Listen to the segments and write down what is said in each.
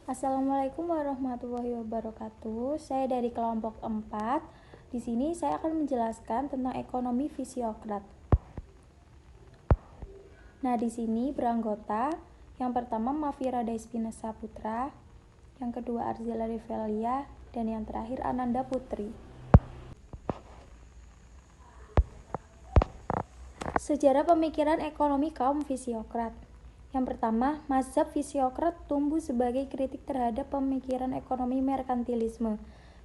Assalamualaikum warahmatullahi wabarakatuh. Saya dari kelompok 4. Di sini saya akan menjelaskan tentang ekonomi fisiokrat. Nah, di sini beranggota yang pertama Mafira Despina Saputra, yang kedua Arzela Rivelia, dan yang terakhir Ananda Putri. Sejarah pemikiran ekonomi kaum fisiokrat. Yang pertama, mazhab fisiokrat tumbuh sebagai kritik terhadap pemikiran ekonomi merkantilisme.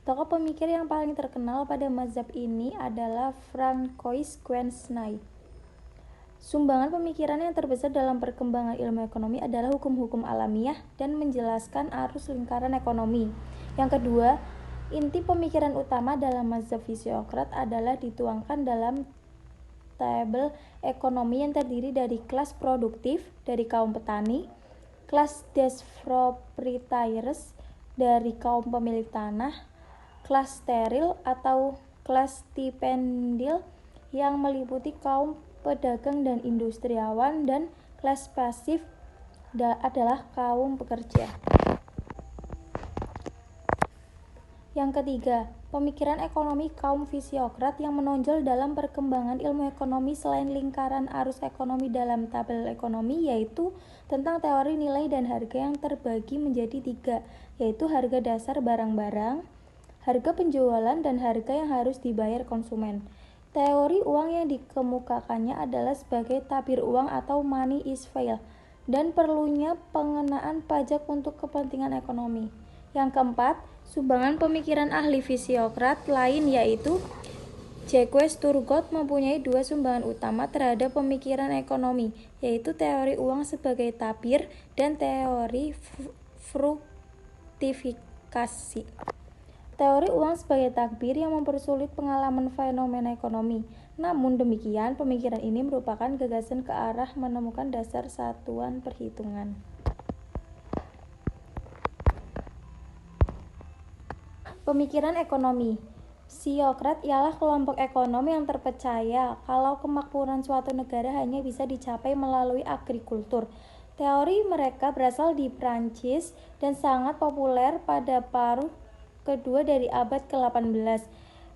Tokoh pemikir yang paling terkenal pada mazhab ini adalah Francois Queensnay. Sumbangan pemikiran yang terbesar dalam perkembangan ilmu ekonomi adalah hukum-hukum alamiah dan menjelaskan arus lingkaran ekonomi. Yang kedua, inti pemikiran utama dalam mazhab fisiokrat adalah dituangkan dalam tabel ekonomi yang terdiri dari kelas produktif dari kaum petani, kelas des proprietaires dari kaum pemilik tanah, kelas steril atau kelas stipendil yang meliputi kaum pedagang dan industriawan, dan kelas pasif adalah kaum pekerja. Yang ketiga, pemikiran ekonomi kaum fisiokrat yang menonjol dalam perkembangan ilmu ekonomi selain lingkaran arus ekonomi dalam tabel ekonomi, yaitu tentang teori nilai dan harga yang terbagi menjadi 3, yaitu harga dasar barang-barang, harga penjualan, dan harga yang harus dibayar konsumen. Teori uang yang dikemukakannya adalah sebagai tabir uang atau money is value, dan perlunya pengenaan pajak untuk kepentingan ekonomi. Yang keempat, sumbangan pemikiran ahli fisiokrat lain yaitu Jacques Turgot mempunyai 2 sumbangan utama terhadap pemikiran ekonomi, yaitu teori uang sebagai tabir dan teori fruktifikasi. Teori uang sebagai takbir yang mempersulit pengalaman fenomena ekonomi. Namun demikian, pemikiran ini merupakan gagasan ke arah menemukan dasar satuan perhitungan. Pemikiran ekonomi fisiokrat ialah kelompok ekonom yang terpercaya kalau kemakmuran suatu negara hanya bisa dicapai melalui agrikultur. Teori mereka berasal di Prancis dan sangat populer pada paruh kedua dari abad ke-18.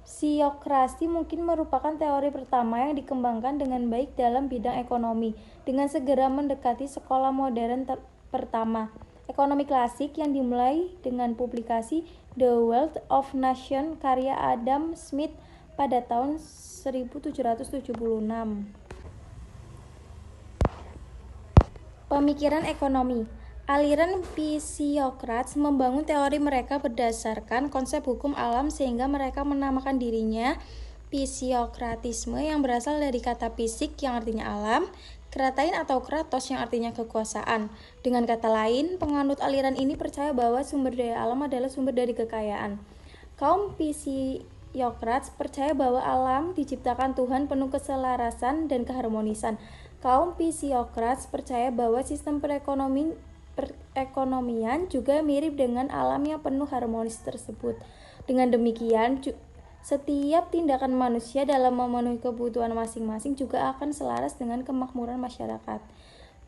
Fisiokrasi mungkin merupakan teori pertama yang dikembangkan dengan baik dalam bidang ekonomi, dengan segera mendekati sekolah modern pertama ekonomi klasik yang dimulai dengan publikasi The Wealth of Nations karya Adam Smith pada tahun 1776. Pemikiran ekonomi. Aliran fisiokrat membangun teori mereka berdasarkan konsep hukum alam sehingga mereka menamakan dirinya fisiokratisme yang berasal dari kata fisik yang artinya alam, kratein atau kratos yang artinya kekuasaan. Dengan kata lain, penganut aliran ini percaya bahwa sumber daya alam adalah sumber dari kekayaan. Kaum fisiokrat percaya bahwa alam diciptakan Tuhan penuh keselarasan dan keharmonisan. Kaum fisiokrat percaya bahwa sistem perekonomian juga mirip dengan alam yang penuh harmonis tersebut. Dengan demikian, setiap tindakan manusia dalam memenuhi kebutuhan masing-masing juga akan selaras dengan kemakmuran masyarakat.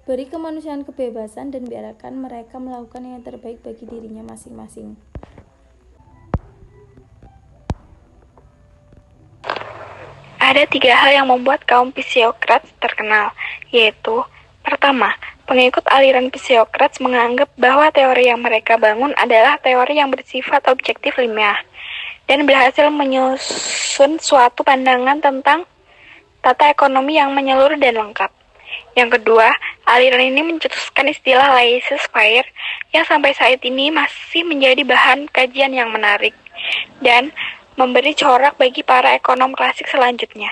Beri kemanusiaan kebebasan dan biarkan mereka melakukan yang terbaik bagi dirinya masing-masing. Ada 3 hal yang membuat kaum fisiokrat terkenal, yaitu pertama, pengikut aliran fisiokrat menganggap bahwa teori yang mereka bangun adalah teori yang bersifat objektif ilmiah dan berhasil menyusun suatu pandangan tentang tata ekonomi yang menyeluruh dan lengkap. Yang kedua, aliran ini mencetuskan istilah laissez-faire yang sampai saat ini masih menjadi bahan kajian yang menarik dan memberi corak bagi para ekonom klasik selanjutnya.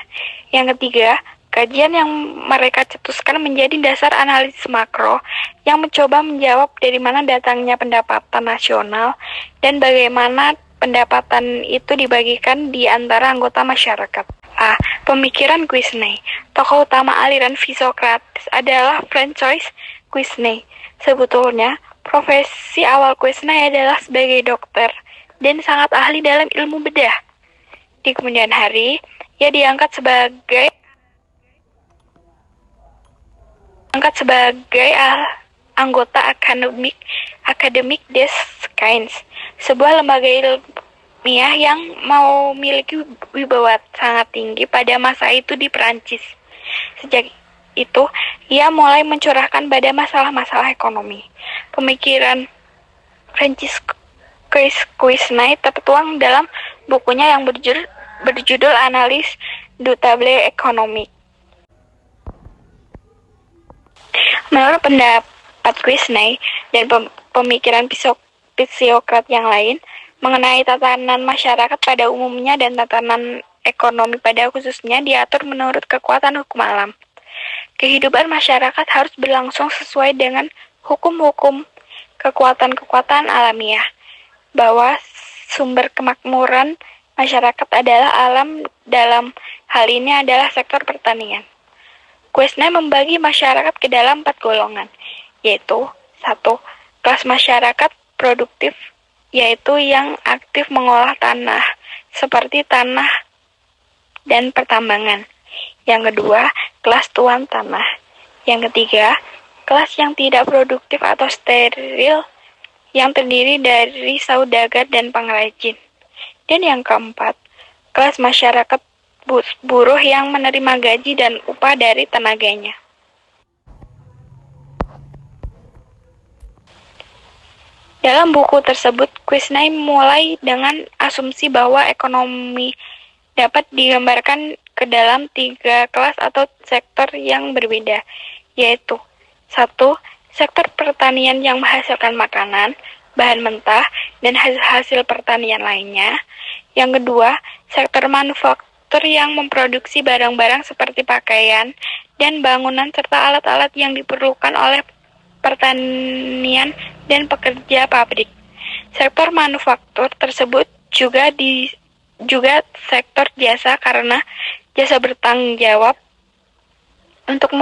Yang ketiga, kajian yang mereka cetuskan menjadi dasar analisis makro yang mencoba menjawab dari mana datangnya pendapatan nasional dan bagaimana pendapatan itu dibagikan di antara anggota masyarakat. A. Pemikiran Queensnay. Tokoh utama aliran fisiokrat adalah Francois Queensnay. Sebetulnya, profesi awal Queensnay adalah sebagai dokter dan sangat ahli dalam ilmu bedah. Di kemudian hari, ia diangkat sebagai anggota akademik Academic des Sciences, sebuah lembaga ilmiah yang memiliki wibawa sangat tinggi pada masa itu di Perancis. Sejak itu, ia mulai mencurahkan pada masalah-masalah ekonomi. Pemikiran Francis Quesnay tertuang dalam bukunya yang berjudul Analyse du tableau économique. Menurut pendapat Quesnay dan pemikiran fisiokrat yang lain mengenai tatanan masyarakat pada umumnya dan tatanan ekonomi pada khususnya diatur menurut kekuatan hukum alam. Kehidupan masyarakat harus berlangsung sesuai dengan hukum-hukum kekuatan-kekuatan alamiah, bahwa sumber kemakmuran masyarakat adalah alam, dalam hal ini adalah sektor pertanian. Quesnay membagi masyarakat ke dalam 4 golongan, yaitu 1. Kelas masyarakat produktif, yaitu yang aktif mengolah tanah, seperti tanah dan pertambangan. Yang kedua, kelas tuan tanah. Yang ketiga, kelas yang tidak produktif atau steril, yang terdiri dari saudagar dan pengrajin. Dan yang keempat, kelas masyarakat buruh yang menerima gaji dan upah dari tenaganya. Dalam buku tersebut, Quesnay mulai dengan asumsi bahwa ekonomi dapat digambarkan ke dalam 3 kelas atau sektor yang berbeda, yaitu 1. Sektor pertanian yang menghasilkan makanan, bahan mentah, dan hasil pertanian lainnya. Yang kedua, sektor manufaktur yang memproduksi barang-barang seperti pakaian dan bangunan serta alat-alat yang diperlukan oleh pertanian dan pekerja pabrik. Sektor manufaktur tersebut juga sektor jasa karena jasa bertanggung jawab untuk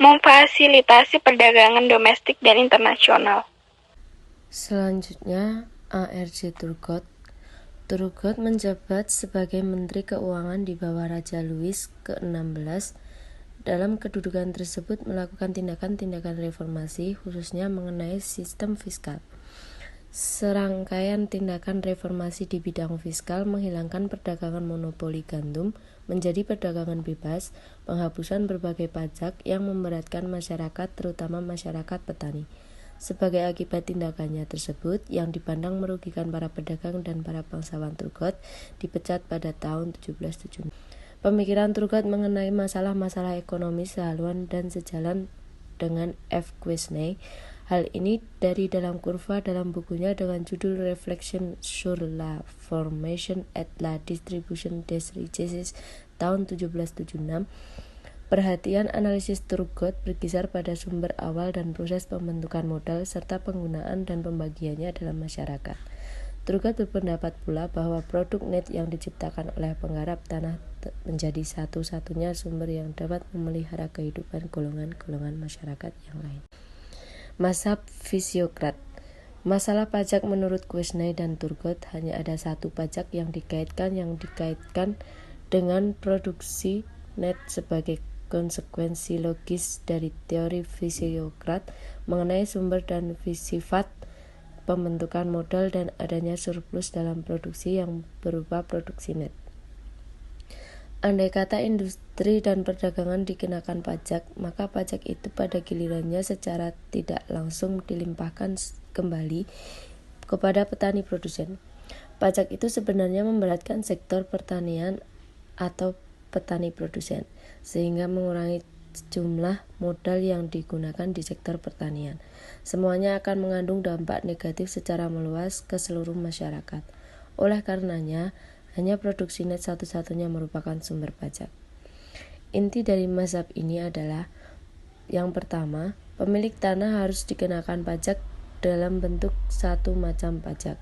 memfasilitasi perdagangan domestik dan internasional. Selanjutnya, A.R.J. Turgot. Turgot menjabat sebagai Menteri Keuangan di bawah Raja Louis ke-16. Dalam kedudukan tersebut melakukan tindakan-tindakan reformasi, khususnya mengenai sistem fiskal. Serangkaian tindakan reformasi di bidang fiskal menghilangkan perdagangan monopoli gandum menjadi perdagangan bebas, penghapusan berbagai pajak yang memberatkan masyarakat, terutama masyarakat petani. Sebagai akibat tindakannya tersebut, yang dipandang merugikan para pedagang dan para bangsawan, Turgot dipecat pada tahun 1776. Pemikiran Turgot mengenai masalah-masalah ekonomi sehaluan dan sejalan dengan F. Quesnay. Hal ini dari dalam kurva dalam bukunya dengan judul Reflection sur la formation et la distribution des richesses tahun 1776. Perhatian analisis Turgot berkisar pada sumber awal dan proses pembentukan modal serta penggunaan dan pembagiannya dalam masyarakat. Turgot berpendapat pula bahwa produk net yang diciptakan oleh penggarap tanah menjadi satu-satunya sumber yang dapat memelihara kehidupan golongan-golongan masyarakat yang lain. Mazhab fisiokrat. Masalah pajak menurut Quesnay dan Turgot hanya ada satu pajak yang dikaitkan dengan produksi net sebagai konsekuensi logis dari teori fisiokrat mengenai sumber dan sifat pembentukan modal dan adanya surplus dalam produksi yang berupa produksi net. Andai kata industri dan perdagangan dikenakan pajak, maka pajak itu pada gilirannya secara tidak langsung dilimpahkan kembali kepada petani produsen. Pajak itu sebenarnya memberatkan sektor pertanian atau petani produsen, sehingga mengurangi jumlah modal yang digunakan di sektor pertanian. Semuanya akan mengandung dampak negatif secara meluas ke seluruh masyarakat. Oleh karenanya, hanya produksi net satu-satunya merupakan sumber pajak. Inti dari mazhab ini adalah, yang pertama, pemilik tanah harus dikenakan pajak dalam bentuk satu macam pajak.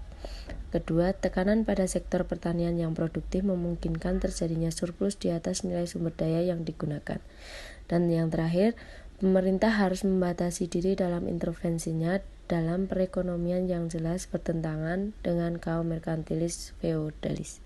Kedua, tekanan pada sektor pertanian yang produktif memungkinkan terjadinya surplus di atas nilai sumber daya yang digunakan. Dan yang terakhir, pemerintah harus membatasi diri dalam intervensinya dalam perekonomian yang jelas bertentangan dengan kaum merkantilis feodalis.